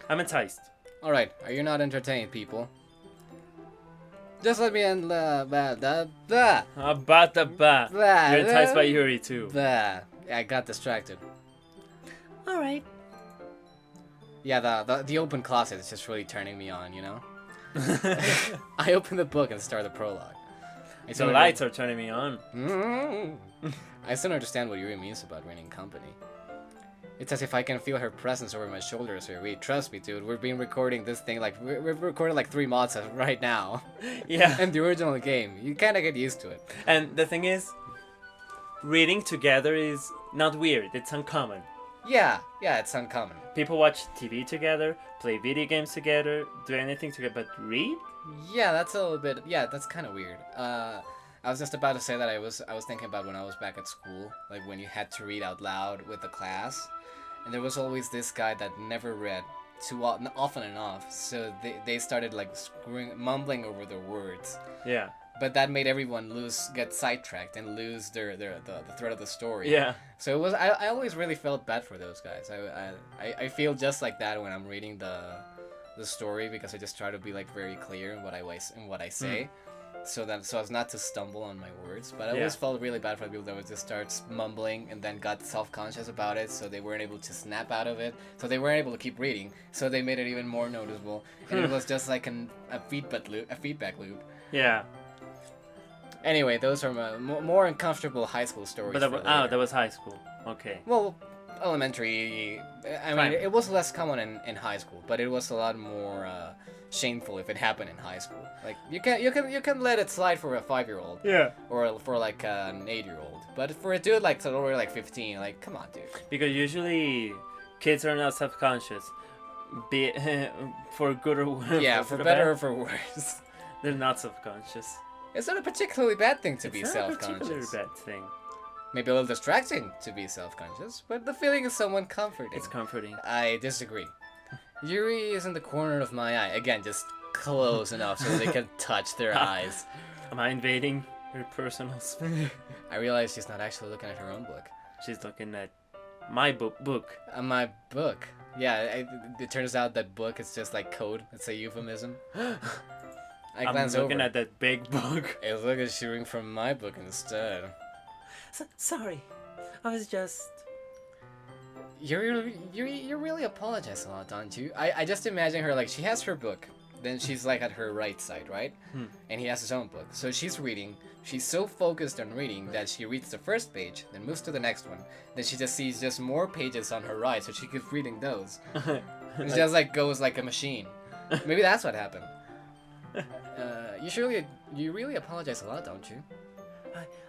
I'm enticed. Alright, are you not entertained, people? Just let me end blah. About the bat. You're enticed by Yuri too. Yeah, I got distracted. Alright. Yeah, the open closet is just really turning me on, you know? I open the book and start the prologue. The lights are turning me on. I still don't understand what Yuri means about reading company. It's as if I can feel her presence over my shoulders here. Wait, trust me, dude. We've been recording this thing like we've recorded like 3 mods right now. Yeah. And the original game, you kind of get used to it. And the thing is, reading together is not weird. It's uncommon. Yeah, it's uncommon. People watch TV together, play video games together, do anything together, but read? Yeah, that's a little bit. Yeah, that's kind of weird. I was just about to say that I was thinking about when I was back at school, like when you had to read out loud with the class, and there was always this guy that never read too often enough, so they started like mumbling over their words. Yeah. But that made everyone get sidetracked and lose the thread of the story. Yeah. So it was. I always really felt bad for those guys. I feel just like that when I'm reading the story, because I just try to be like very clear in what I say, so as not to stumble on my words. But I always felt really bad for the people that would just start mumbling and then got self-conscious about it, so they weren't able to snap out of it, so they weren't able to keep reading, so they made it even more noticeable, and it was just like a feedback loop. Yeah. Anyway, those are my more uncomfortable high school stories. But that was high school. Okay. Well, elementary. I mean, it was less common in high school, but it was a lot more shameful if it happened in high school. Like you can let it slide for a 5-year-old. Yeah. Or for like an 8-year-old, but for a dude like already like 15, like come on, dude. Because usually kids are not self-conscious, be for good or worse. Yeah, for better or for worse. They're not self-conscious. It's not a particularly bad thing to be It's self-conscious. not a particularly bad thing. Maybe a little distracting to be self-conscious, but the feeling is somewhat comforting. It's comforting. I disagree. Yuri is in the corner of my eye. Again, just close enough so they can touch their eyes. Am I invading her personal space? I realize she's not actually looking at her own book. She's looking at my book. My book. Yeah, it turns out that book is just like code. It's a euphemism. I'm looking at that big book. Hey, look at shooting from my book instead. Sorry, I was just... You really apologize a lot, don't you? I just imagine her like, she has her book, then she's like at her right side, right? And he has his own book. So she's reading, she's so focused on reading that she reads the first page, then moves to the next one. Then she just sees just more pages on her right, so she keeps reading those. It just like goes like a machine. Maybe that's what happened. You really apologize a lot, don't you?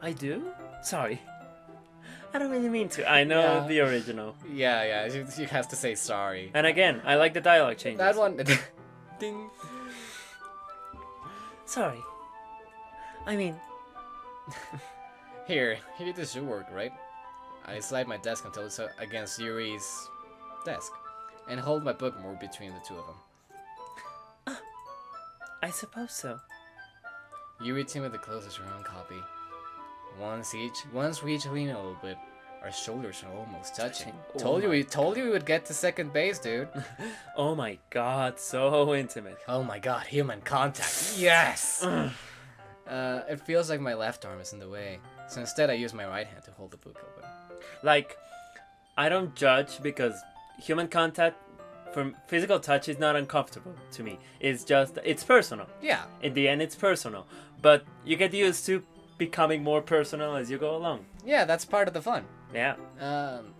I do? Sorry. I don't really mean to. I know the original. Yeah, she has to say sorry. And again, I like the dialogue changes. That one... Ding. Sorry. I mean... Here, this should work, right? I slide my desk until it's against Yuri's desk, and hold my book more between the two of them. I suppose so. Yuri timidly closes her own copy. Once we each lean a little bit, our shoulders are almost touching. Told you we would get to second base, dude. Oh my god, so intimate. Oh my god, human contact. Yes! It feels like my left arm is in the way, so instead I use my right hand to hold the book open. Like, I don't judge because human contact from physical touch is not uncomfortable to me. It's just, it's personal. Yeah. In the end, it's personal. But you get used to becoming more personal as you go along. Yeah, that's part of the fun. Yeah.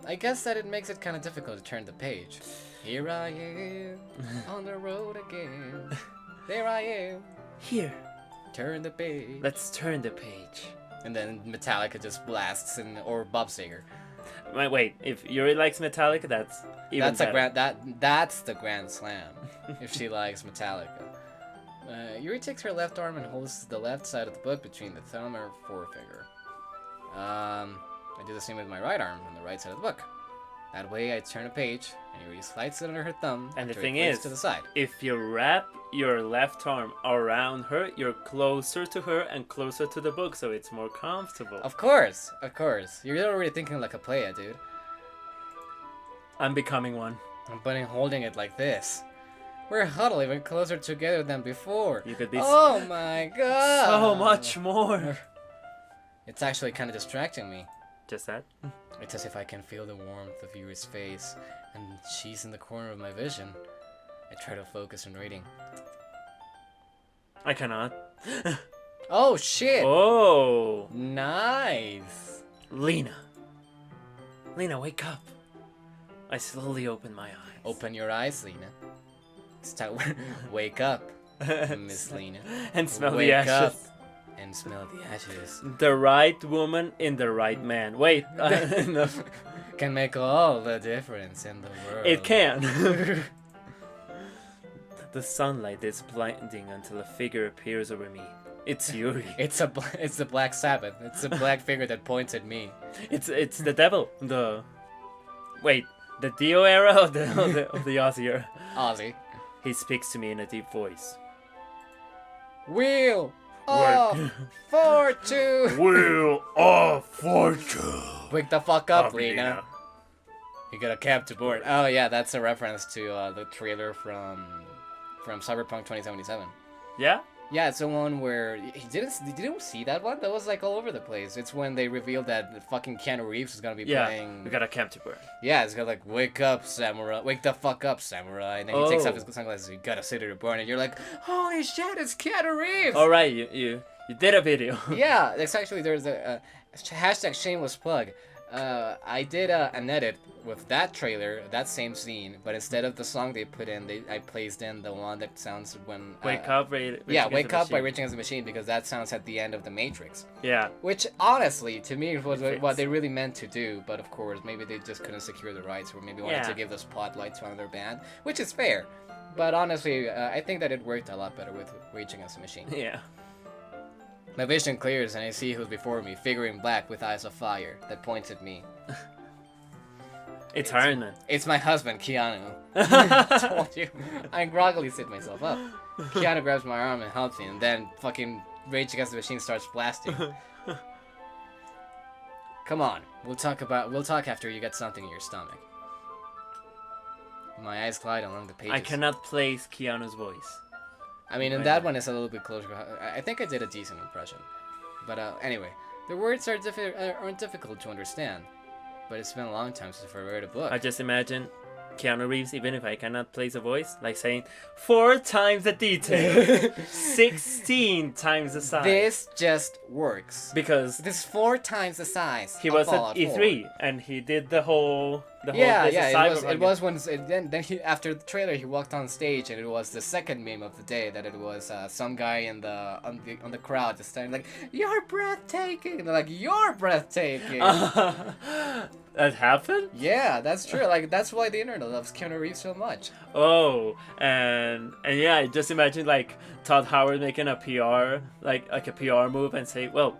I guess that it makes it kind of difficult to turn the page. Here I am, on the road again. There I am. Here. Turn the page. Let's turn the page. And then Metallica just blasts, or Bob Seger. Wait, if Yuri likes Metallica, that's even better. That's the grand slam. If she likes Metallica. Yuri takes her left arm and holds the left side of the book between the thumb and her forefinger. I do the same with my right arm on the right side of the book. That way I turn a page, and Yuri slides it under her thumb. And the thing is, to the side. If you wrap your left arm around her, you're closer to her and closer to the book, so it's more comfortable. Of course. You're already thinking like a player, dude. I'm becoming one. but in holding it like this, we're huddled even closer together than before. You could be Oh my god! so much more. It's actually kind of distracting me. Just that? It's as if I can feel the warmth of Yuri's face, and she's in the corner of my vision. I try to focus on reading. I cannot. Oh shit! Oh. Nice! Lena. Lena, wake up. I slowly open my eyes. Open your eyes, Lena. It's time. Wake up, Miss Lena. And smell Wake the ashes. up and smell the ashes. The right woman in the right man. Wait. No. Can make all the difference in the world. It can. The sunlight is blinding until a figure appears over me. It's Yuri. It's the Black Sabbath. It's a black figure that points at me. It's the devil. The Dio era of the Ozzy era. Ozzy. He speaks to me in a deep voice. Wheel of Fortune. Wheel of Fortune. Wake the fuck up, Oh, Lena. You got a cab to board. Oh yeah, that's a reference to the trailer from Cyberpunk 2077. Yeah? Yeah, it's the one where you didn't see that one. That was like all over the place. It's when they revealed that fucking Keanu Reeves is gonna be playing. We got a camp to burn. Yeah, it's got like wake up, samurai, wake the fuck up, samurai, and then he takes off his sunglasses. You got a city to burn, and you're like, holy shit, it's Keanu Reeves. All right, you did a video. Yeah, it's actually there's a hashtag shameless plug. I did an edit with that trailer, that same scene, but instead of the song they put in, I placed in the one that sounds when Wake up, Wake Up by Rage Against the Machine, because that sounds at the end of The Matrix. Yeah. Which honestly, to me, was what they really meant to do. But of course, maybe they just couldn't secure the rights, or maybe wanted to give the spotlight to another band, which is fair. But honestly, I think that it worked a lot better with Rage Against the Machine. Yeah. My vision clears and I see who's before me, figure in black with eyes of fire that points at me. It's Iron Man. It's my husband, Keanu. I told you. I groggily sit myself up. Keanu grabs my arm and helps me, and then fucking Rage Against the Machine starts blasting. Come on, we'll talk after you get something in your stomach. My eyes glide along the pages. I cannot place Keanu's voice. I mean, in that one, it's a little bit closer. I think I did a decent impression. But anyway, the words aren't difficult to understand. But it's been a long time since I read a book. I just imagine Keanu Reeves, even if I cannot place a voice, like saying 4 times the detail, 16 times the size. This just works. Because this is 4 times the size. He was at E3 and he did the whole. It was when then he, after the trailer, he walked on stage and it was the second meme of the day that it was some guy on the crowd just standing like, "You're breathtaking," and they're like, "You're breathtaking." That happened? Yeah, that's true. Like that's why the internet loves Keanu Reeves so much. Oh, and yeah, just imagine like Todd Howard making a PR like a PR move and say, well,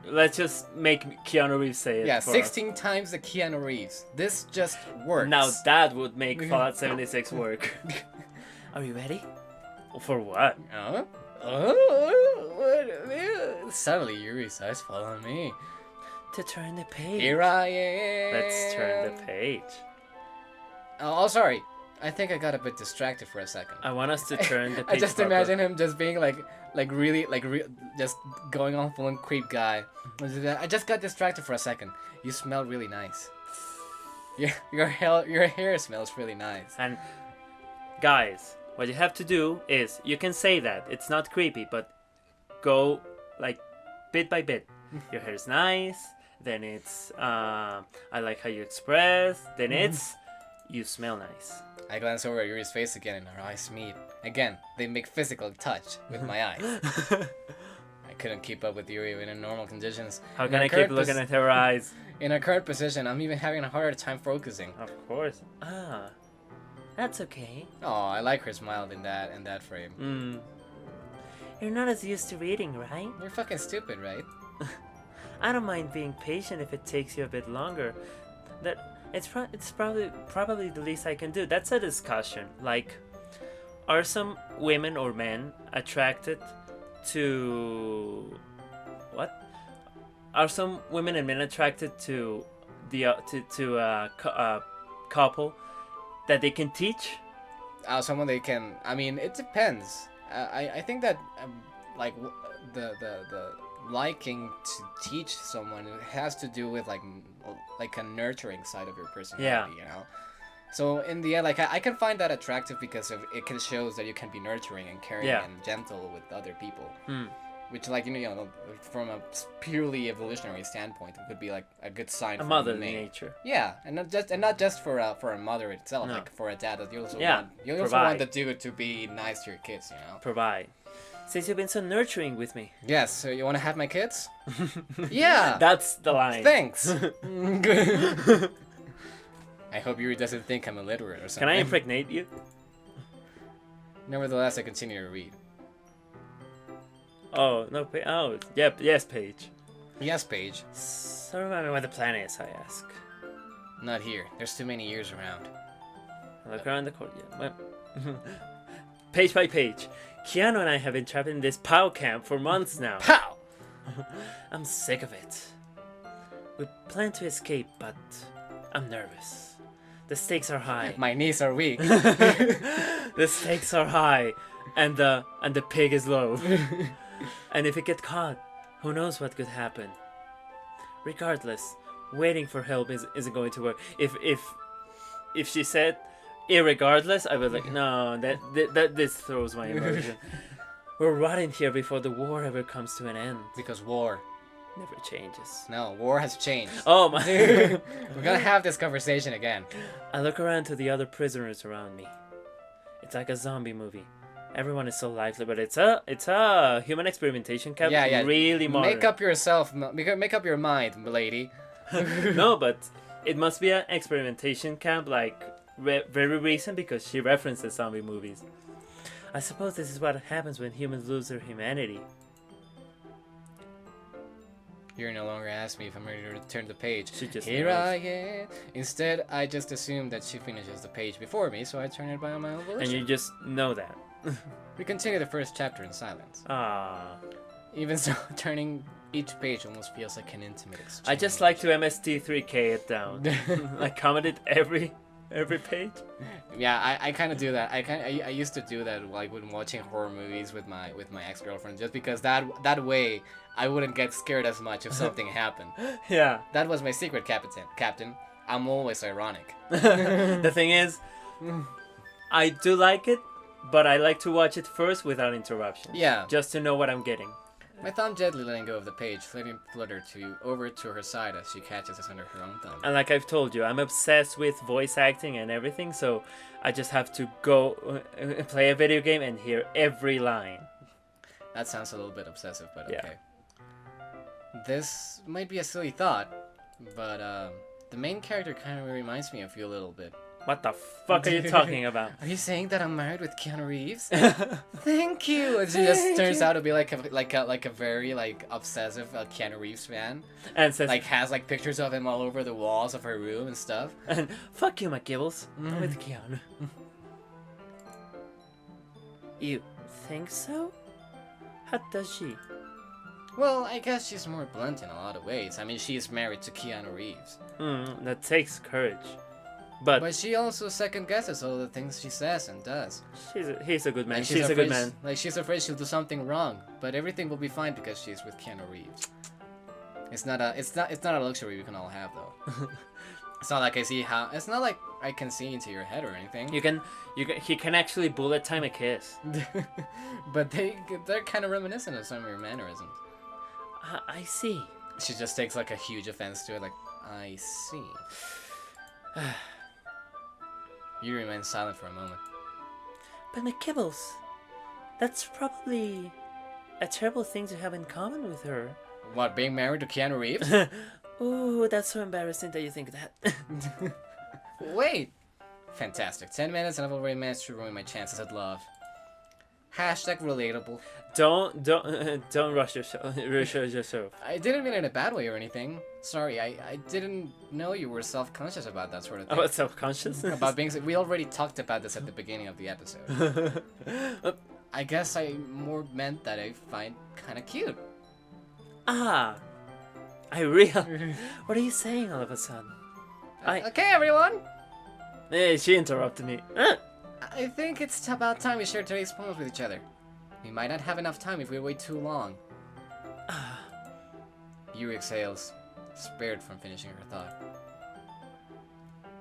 let's just make Keanu Reeves say it. Yeah, 16 times the Keanu Reeves. This just works. Now that would make Fallout 76 work. Are you ready? For what? Suddenly Yuri's eyes fall on me. To turn the page. Here I am. Let's turn the page. Oh, sorry. I think I got a bit distracted for a second. I want us to turn the page. I just imagine him just being really just going on full on creep guy. I just got distracted for a second. You smell really nice. Your hair smells really nice. And guys, what you have to do is you can say that it's not creepy, but go like bit by bit. Your hair's nice. Then it's I like how you express. Then it's you smell nice. I glance over at Yuri's face again and our eyes meet. Again, they make physical touch with my eyes. I couldn't keep up with Yuri in normal conditions. How can I keep looking at her eyes? In our current position, I'm even having a harder time focusing. Of course. That's okay. Oh, I like her smile in that frame. You're not as used to reading, right? You're fucking stupid, right? I don't mind being patient if it takes you a bit longer. It's probably the least I can do. That's a discussion. Like, are some women or men attracted to what? Are some women and men attracted to the to a couple that they can teach? Someone they can. I mean, it depends. I think that like the liking to teach someone, it has to do with like a nurturing side of your personality. You know. So in the end, like I can find that attractive because it can shows that you can be nurturing and caring and gentle with other people. Which, like, from a purely evolutionary standpoint, it could be like a good sign. A mother nature. Yeah, and not just for a mother itself, like for a dad. That you also want the dude to be nice to your kids, you know. Provide. Since you've been so nurturing with me. Yes. So you want to have my kids? Yeah. That's the line. Thanks. I hope Yuri doesn't think I'm illiterate or something. Can I impregnate you? Nevertheless, I continue to read. Oh, no, yep, yes, Paige. Yes, Paige. So remind me where the plan is, I ask. Not here. There's too many years around. I look around the courtyard. Page by page. Keanu and I have been trapped in this POW camp for months now. POW! I'm sick of it. We plan to escape, but I'm nervous. The stakes are high. My knees are weak. The stakes are high, and the pig is low. And if it gets caught, who knows what could happen. Regardless, waiting for help isn't going to work. If she said irregardless, I would like no, that this throws my immersion. We're rotting here before the war ever comes to an end. Because war never changes. No, war has changed. Oh my! We're gonna have this conversation again. I look around to the other prisoners around me. It's like a zombie movie. Everyone is so lively, but it's a human experimentation camp. Yeah. Really modern. Make up yourself. Make up your mind, milady. No, but it must be an experimentation camp, like very recent, because she references zombie movies. I suppose this is what happens when humans lose their humanity. You no longer ask me if I'm ready to turn the page. She just Here knows. I am. Instead, I just assume that she finishes the page before me, so I turn it by my own volition. And you just know that. We continue the first chapter in silence. Ah. Even so, turning each page almost feels like an intimate exchange. I just like to MST3K it down. I commented every page. Yeah, I kind of do that. I used to do that, like when watching horror movies with my ex-girlfriend, just because that way I wouldn't get scared as much if something happened. Yeah. That was my secret, Captain. I'm always ironic. The thing is, I do like it, but I like to watch it first without interruption. Yeah. Just to know what I'm getting. My thumb gently letting go of the page, letting flutter over to her side as she catches us under her own thumb. And like I've told you, I'm obsessed with voice acting and everything, so I just have to go play a video game and hear every line. That sounds a little bit obsessive, but Yeah. okay. This might be a silly thought, but the main character kind of reminds me of you a little bit. What the fuck are you talking about? Are you saying that I'm married with Keanu Reeves? Thank you. And she just turns out to be like a very obsessive Keanu Reeves fan, And says has pictures of him all over the walls of her room and stuff. and fuck you, McGibbles. I'm with Keanu. You think so? How does she? Well, I guess she's more blunt in a lot of ways. I mean, she is married to Keanu Reeves. That takes courage. But she also second guesses all the things she says and does. he's a good man. And She's a good man. She's afraid she'll do something wrong, but everything will be fine because she's with Keanu Reeves. It's not a luxury we can all have though. It's not like it's not like I can see into your head or anything. He can actually bullet time a kiss. But they're kind of reminiscent of some of your mannerisms. I see. She just takes a huge offense to it. I see. You remain silent for a moment. But McKibbles, that's probably a terrible thing to have in common with her. What, being married to Keanu Reeves? Ooh, that's so embarrassing that you think that. Wait! Fantastic. 10 minutes and I've already managed to ruin my chances at love. Hashtag relatable. Don't rush yourself. I didn't mean it in a bad way or anything. Sorry, I didn't know you were self-conscious about that sort of thing. About self-consciousness? About being... We already talked about this at the beginning of the episode. I guess I more meant that I find kind of cute. What are you saying all of a sudden? Okay, everyone! She interrupted me. I think it's about time we share today's poems with each other. We might not have enough time if we wait too long. Yuri exhales, spared from finishing her thought.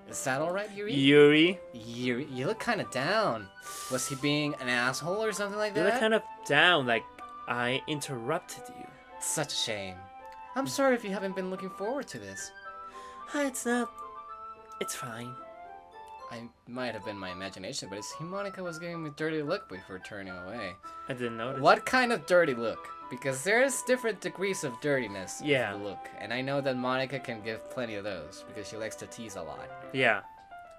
Is that alright, Yuri? Yuri, Yuri, you look kind of down. Was he being an asshole or something like you that? look kind of down, like I interrupted you. Such a shame. I'm sorry if you haven't been looking forward to this. It's not. It's fine. I might have been my imagination, but it seemed Monica was giving me a dirty look before turning away. I didn't notice. What kind of dirty look? Because there's different degrees of dirtiness Yeah. of the look, and I know that Monica can give plenty of those because she likes to tease a lot. Yeah.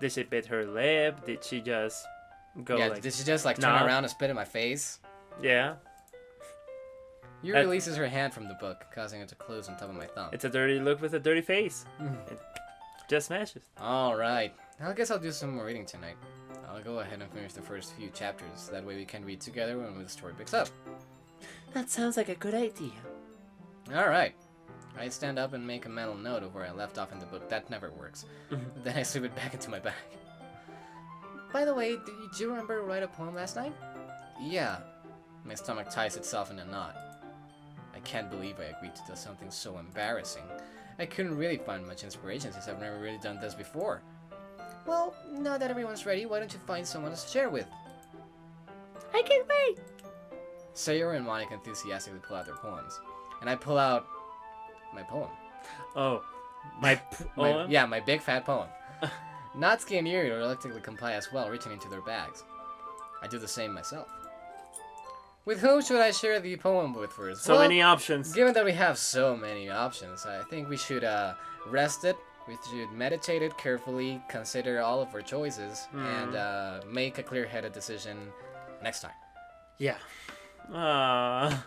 Did she bit her lip? Did she just go Yeah, like? did she just like turn Nah. around and spit in my face? Yeah. Yuri releases her hand from the book, causing it to close on top of my thumb. It's a dirty look with a dirty face. It just matches. Alright, I guess I'll do some more reading tonight. I'll go ahead and finish the first few chapters, that way we can read together when the story picks up. That sounds like a good idea. Alright. I stand up and make a mental note of where I left off in the book. That never works. Then I slip it back into my bag. By the way, did you remember to write a poem last night? Yeah. My stomach ties itself in a knot. I can't believe I agreed to do something so embarrassing. I couldn't really find much inspiration since I've never really done this before. Well, now that everyone's ready, why don't you find someone to share with? I can't wait. Sayori and Monica enthusiastically pull out their poems. And I pull out my poem. Oh, my poem? Yeah, my big fat poem. Natsuki and Yuri reluctantly comply as well, reaching into their bags. I do the same myself. With whom should I share the poem with first? So many options. Given that we have so many options, I think we should rest it. We should meditate it carefully, consider all of our choices, and make a clear-headed decision next time. Yeah. Ah.